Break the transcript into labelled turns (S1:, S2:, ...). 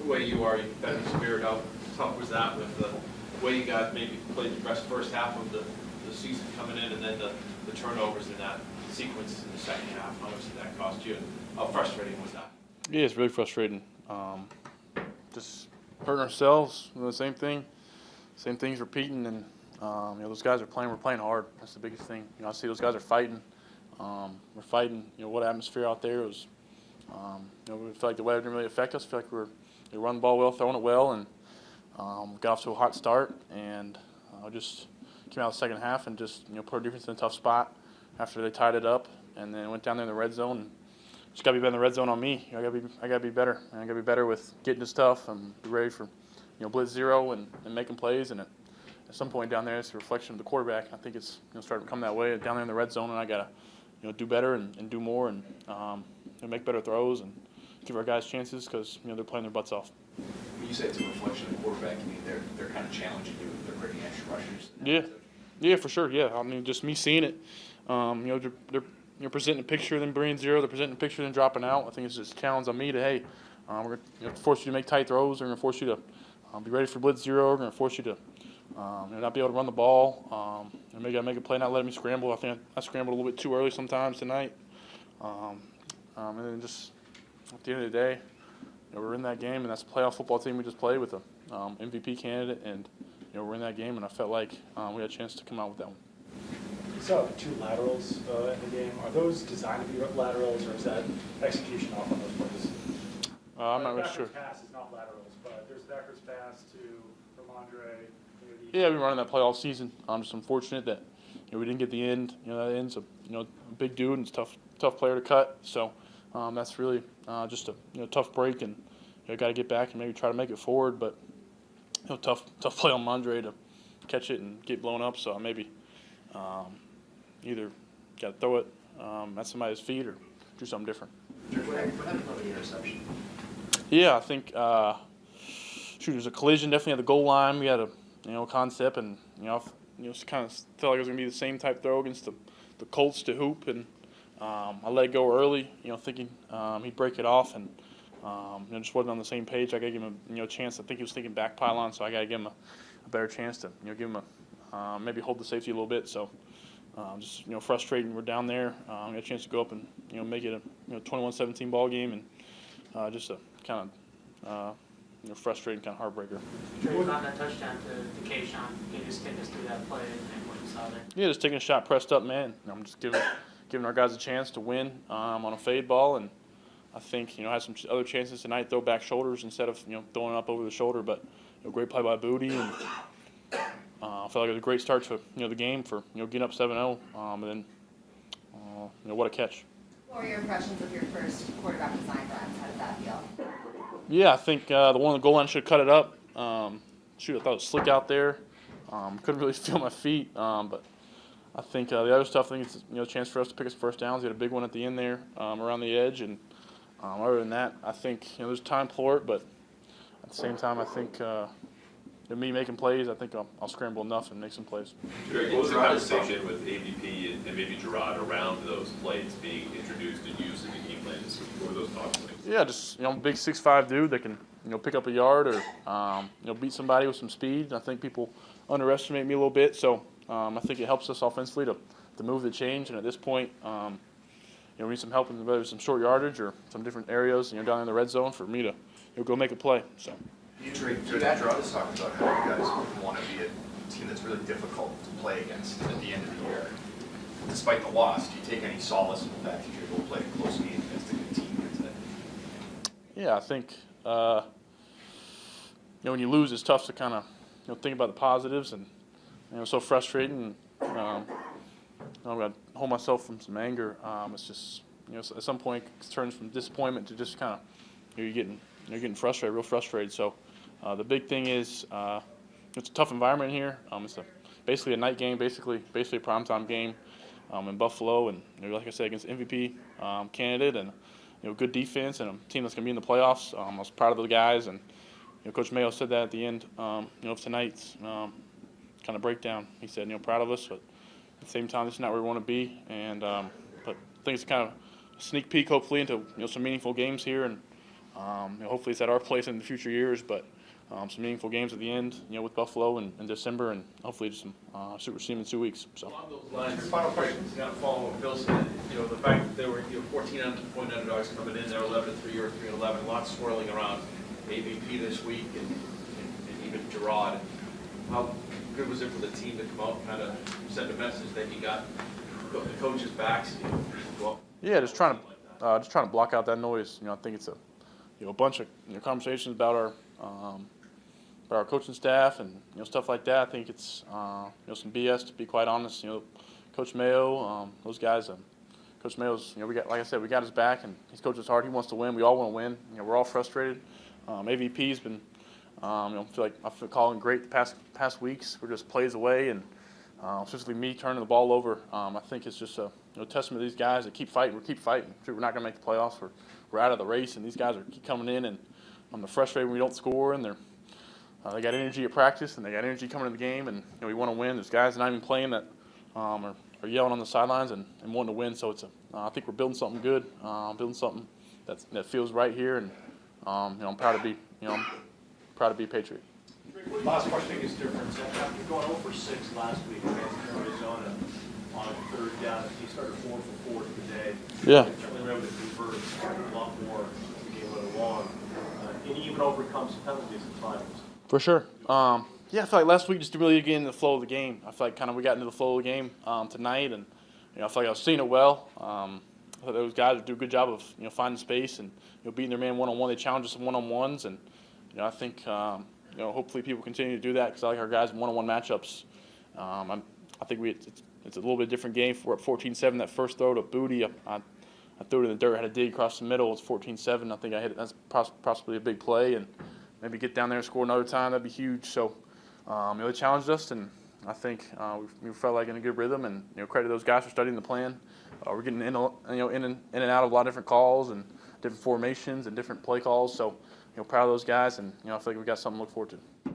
S1: the way you are, you've got your spirit out. How tough was that with the way you got maybe played the best first half of the season coming in, and then the turnovers in that sequence in the second half? How much did that cost you? How frustrating was that?
S2: Yeah, it's really frustrating. Just hurting ourselves, the same things repeating, and those guys are playing. We're playing hard. That's the biggest thing. I see those guys are fighting. We're fighting. What atmosphere out there was. We feel like the weather didn't really affect us. I feel like we run the ball well, throwing it well, and got off to a hot start, and just came out of the second half and just put our defense in a tough spot after they tied it up, and then went down there in the red zone. And just got to be better in the red zone on me. I got to be better. And I got to be better with getting to stuff and be ready for blitz zero and making plays. And at some point down there, it's a reflection of the quarterback. I think it's starting to come that way down there in the red zone, and I got to do better and do more and make better throws and give our guys chances because they're playing their butts off.
S3: When you say it's a reflection of the quarterback, you mean they're kind of challenging you with their breaking edge rushers?
S2: Yeah, for sure. Yeah, I mean just me seeing it. They're presenting a picture of them bringing zero. They're presenting a picture of them dropping out. I think it's just a challenge on me to we're going to force you to make tight throws. We're going to force you to be ready for blitz zero. We're going to force you to not be able to run the ball. Maybe I make a play, not letting me scramble. I think I scrambled a little bit too early sometimes tonight. And then just at the end of the day, we're in that game, and that's a playoff football team we just played with a MVP candidate, and we're in that game, and I felt like we had a chance to come out with that one.
S4: You saw 2 laterals in the game. Are those designed to be laterals, or is that execution off on those plays?
S2: I'm not really sure.
S4: Pass is not laterals, but there's backwards pass to Ramondre.
S2: Yeah, we've been running that play all season. I'm just unfortunate that we didn't get the end. That end's a big dude and it's tough player to cut. So that's really just a tough break, and got to get back and maybe try to make it forward. But tough play on Mondre to catch it and get blown up. So maybe either got to throw it at somebody's feet or do something different.
S3: What happened on the interception?
S2: Yeah, I think there's a collision definitely at the goal line. We had a concept, and kind of felt like it was going to be the same type throw against the Colts to Hoop, and I let it go early, thinking he'd break it off, and just wasn't on the same page. I got to give him a chance. I think he was thinking back pylon, so I got to give him a better chance to give him maybe hold the safety a little bit. So just frustrating. We're down there. Got a chance to go up and make it a 21-17 ball game, and just a kind of frustrating, kind of heartbreaker.
S5: Jerod got that touchdown to Kayshawn. Can you just take us through that play and what you saw there?
S2: Yeah, just taking a shot pressed up, man. I'm just giving our guys a chance to win on a fade ball, and I think had some other chances tonight, throw back shoulders instead of throwing up over the shoulder. But great play by Booty, and I felt like it was a great start to the game for getting up 7-0, and then what a catch.
S6: What were your impressions of your first quarterback design runs? How did that feel?
S2: Yeah, I think the one on the goal line should have cut it up. I thought it was slick out there. Couldn't really feel my feet, but I think the other stuff, I think it's a chance for us to pick us first downs. We had a big one at the end there around the edge, and other than that, I think there's time for it. But at the same time, I think me making plays, I think I'll scramble enough and make some plays.
S7: What was the conversation with AVP and maybe Jerod around those plays being introduced and used in the game plans? What were those talks like?
S2: Yeah, just big 6'5" dude that can pick up a yard or beat somebody with some speed. I think people underestimate me a little bit, so I think it helps us offensively to move the change. And at this point, we need some help in whether some short yardage or some different areas, down in the red zone for me to go make a play. So.
S3: Jerod is talking about how you guys want to be a team that's really difficult to play against at the end of the year. Despite the loss, do you take any solace in the fact that you're going to play a close game against a good team here today?
S2: Yeah, I think when you lose, it's tough to kind of think about the positives, and so frustrating. And I've got to hold myself from some anger. It's just at some point it turns from disappointment to just kind of you're getting frustrated, real frustrated. So the big thing is it's a tough environment here. It's basically a night game, basically a primetime game in Buffalo, and like I said, against MVP candidate, and good defense and a team that's going to be in the playoffs. I was proud of the guys, and Coach Mayo said that at the end of tonight's kind of breakdown. He said, proud of us, but at the same time, this is not where we want to be. And but I think it's kind of a sneak peek, hopefully, into some meaningful games here, and Hopefully it's at our place in the future years, but some meaningful games at the end, with Buffalo in December, and hopefully just some Super Team in 2 weeks. So.
S1: Along those lines, final question, following what Bill said, the fact that they were 14-point underdogs coming in, they're 11-3 or 3-11, lots swirling around AVP this week and even Jerod. How good was it for the team to come out and kind of send a message that you got the coaches' backs?
S2: Yeah, just trying to block out that noise. I think it's a bunch of conversations about our coaching staff and stuff like that. I think it's some BS, to be quite honest. Coach Mayo, those guys. Coach Mayo's, we got, like I said, we got his back, and he's coached us hard. He wants to win. We all want to win. We're all frustrated. AVP's been, I feel calling great the past weeks. We're just plays away, and especially me turning the ball over. I think it's just a testament to these guys that keep fighting. We keep fighting. We're not going to make the playoffs. We're out of the race, and these guys keep coming in, and they're frustrated when we don't score, and they got energy at practice, and they got energy coming to the game, and we want to win. There's guys not even playing that are yelling on the sidelines and wanting to win. So I think we're building something good, building something that feels right here, and I'm proud to be a Patriot.
S8: Last question is different. After going 0 for 6 last week against Arizona on a 3rd down, he started 4 for 4 today.
S2: Yeah.
S8: Certainly were able to convert a lot more as the game went along, and even overcome some penalties at times.
S2: For sure. Yeah, I feel like last week just really get into the flow of the game. I feel like we got into the flow of the game tonight, and I feel like I was seeing it well. I thought those guys do a good job of finding space and beating their man one-on-one. They challenge us in one-on-ones, and I think hopefully people continue to do that because I like our guys in one-on-one matchups. I think it's a little bit different game. We're up 14-7 that first throw to Booty. I threw it in the dirt, had a dig across the middle. It's 14-7. I think I hit it. That's possibly a big play, and maybe get down there and score another time. That'd be huge. So they challenged us, and I think we felt like in a good rhythm. And credit those guys for studying the plan. We're getting in and out of a lot of different calls and different formations and different play calls. So proud of those guys, and I feel like we got something to look forward to.